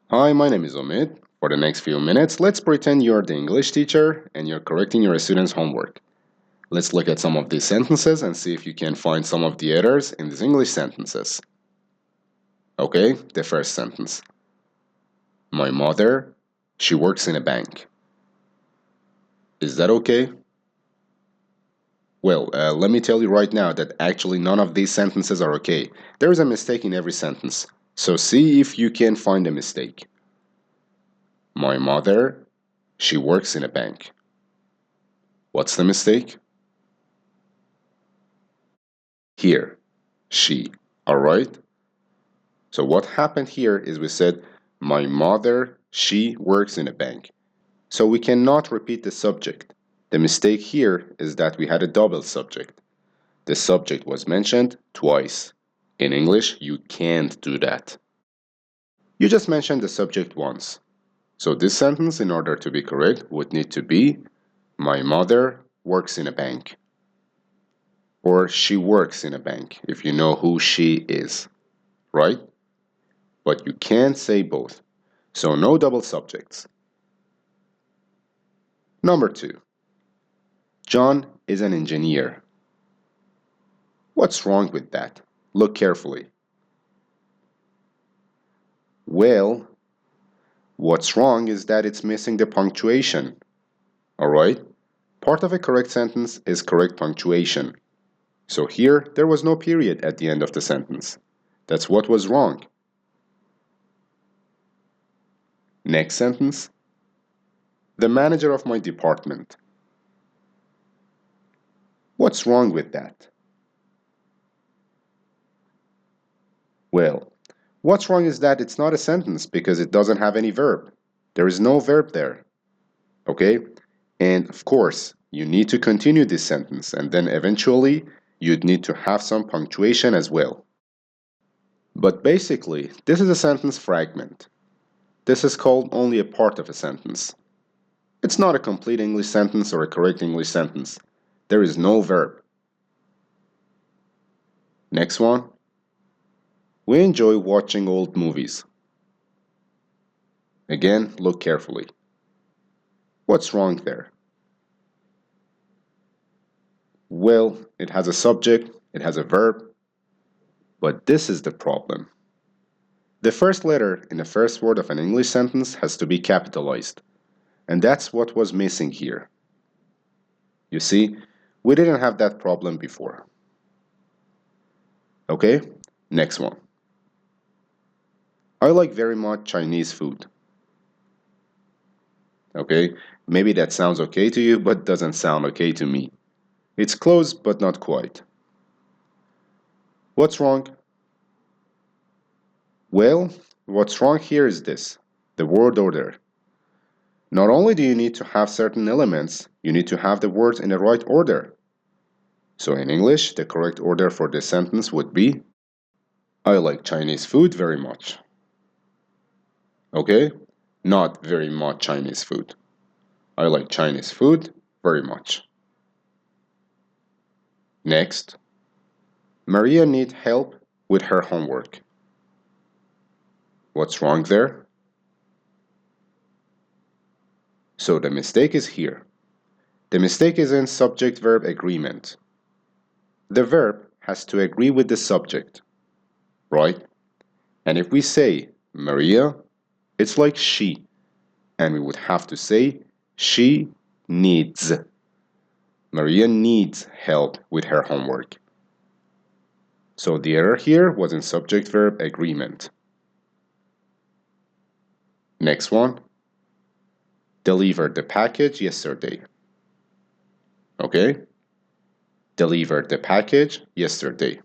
Hi, my name is Omid. For the next few minutes, let's pretend you're the English teacher and you're correcting your students' homework. Let's look at some of these sentences and see if you can find some of the errors in these English sentences. Okay, the first sentence. My mother, she works in a bank. Is that okay? Well, let me tell you right now that actually none of these sentences are okay. There is a mistake in every sentence. So see if you can find a mistake. My mother, she works in a bank. What's the mistake? Here, she. Alright? So what happened here is we said, my mother, she works in a bank. So we cannot repeat the subject. The mistake here is that we had a double subject. The subject was mentioned twice. In English, you can't do that. You just mentioned the subject once. So this sentence, in order to be correct, would need to be, my mother works in a bank. Or she works in a bank, if you know who she is. Right? But you can't say both. So no double subjects. Number 2. John is an engineer. What's wrong with that? Look carefully. Well, what's wrong is that it's missing the punctuation. Alright? Part of a correct sentence is correct punctuation. So here, there was no period at the end of the sentence. That's what was wrong. Next sentence. The manager of my department. What's wrong with that? Well, what's wrong is that it's not a sentence because it doesn't have any verb. There is no verb there. Okay? And of course, you need to continue this sentence and then eventually you'd need to have some punctuation as well. But basically, this is a sentence fragment. This is called only a part of a sentence. It's not a complete English sentence or a correct English sentence. There is no verb. Next one. We enjoy watching old movies. Again, look carefully. What's wrong there? Well, it has a subject, it has a verb, but this is the problem. The first letter in the first word of an English sentence has to be capitalized, and that's what was missing here. You see, we didn't have that problem before. Okay, next one. I like very much Chinese food. Okay, maybe that sounds okay to you, but doesn't sound okay to me. It's close, but not quite. What's wrong? Well, what's wrong here is this, the word order. Not only do you need to have certain elements, you need to have the words in the right order. So in English, the correct order for this sentence would be, I like Chinese food very much. Okay? Not very much Chinese food. I like Chinese food very much. Next, Maria needs help with her homework. What's wrong there? So the mistake is here. The mistake is in subject-verb agreement. The verb has to agree with the subject, right? And if we say Maria, it's like she, and we would have to say she needs. Maria needs help with her homework. So the error here was in subject-verb agreement. Next one. Delivered the package yesterday. Okay? Delivered the package yesterday.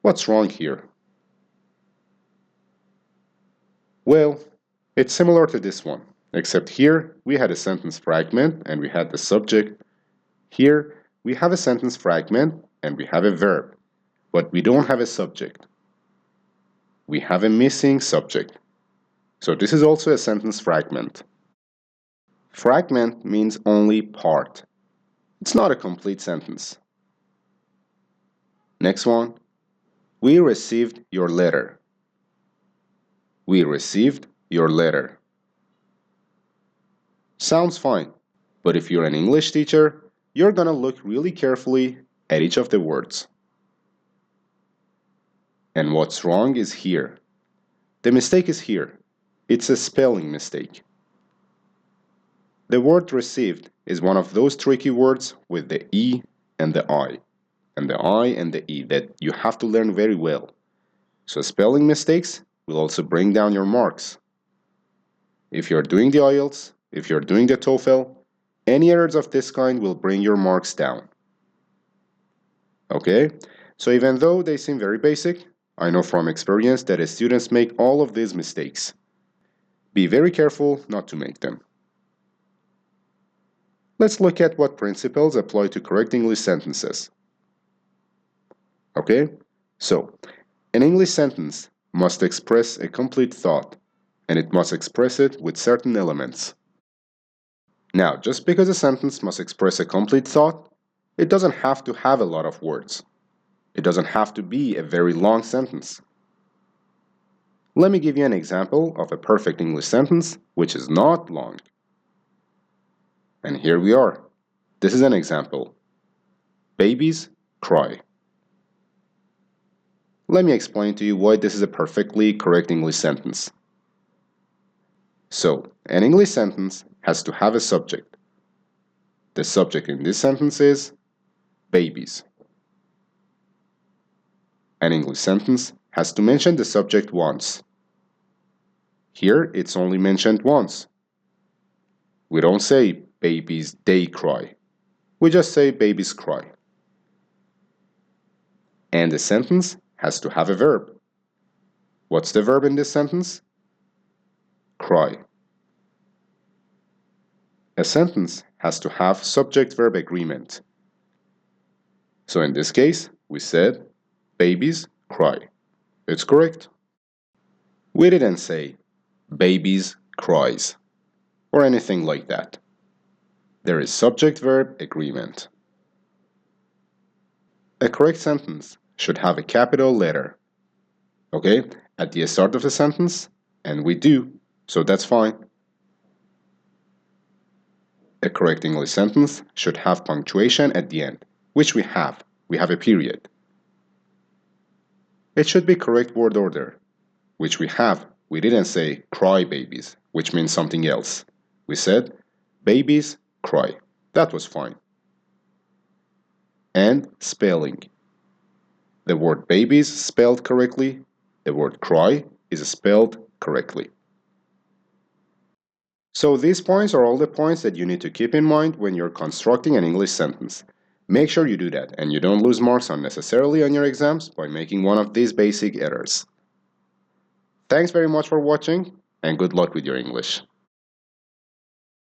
What's wrong here? Well, it's similar to this one, except here we had a sentence fragment and we had the subject. Here we have a sentence fragment and we have a verb, but we don't have a subject. We have a missing subject. So this is also a sentence fragment. Fragment means only part. It's not a complete sentence. Next one. We received your letter. We received your letter. Sounds fine, but if you're an English teacher, you're gonna look really carefully at each of the words. And what's wrong is here. The mistake is here. It's a spelling mistake. The word received is one of those tricky words with the E and the I, and the I and the E that you have to learn very well. So spelling mistakes will also bring down your marks. If you're doing the IELTS, if you're doing the TOEFL, any errors of this kind will bring your marks down. Okay? So even though they seem very basic, I know from experience that students make all of these mistakes. Be very careful not to make them. Let's look at what principles apply to correct English sentences. Okay? So, an English sentence must express a complete thought, and it must express it with certain elements. Now, just because a sentence must express a complete thought, it doesn't have to have a lot of words. It doesn't have to be a very long sentence. Let me give you an example of a perfect English sentence which is not long. And here we are. This is an example. Babies cry. Let me explain to you why this is a perfectly correct English sentence. So, an English sentence has to have a subject. The subject in this sentence is babies. An English sentence has to mention the subject once. Here, it's only mentioned once. We don't say babies they cry. We just say babies cry. And the sentence has to have a verb. What's the verb in this sentence? Cry. A sentence has to have subject-verb agreement. So in this case, we said, babies cry. It's correct. We didn't say, babies cries, or anything like that. There is subject-verb agreement. A correct sentence should have a capital letter. Okay, at the start of the sentence, and we do, so that's fine. A correct English sentence should have punctuation at the end, which we have. We have a period. It should be correct word order, which we have. We didn't say cry babies, which means something else. We said babies cry. That was fine. And spelling. The word babies spelled correctly. The word cry is spelled correctly. So these points are all the points that you need to keep in mind when you're constructing an English sentence. Make sure you do that and you don't lose marks unnecessarily on your exams by making one of these basic errors. Thanks very much for watching and good luck with your English.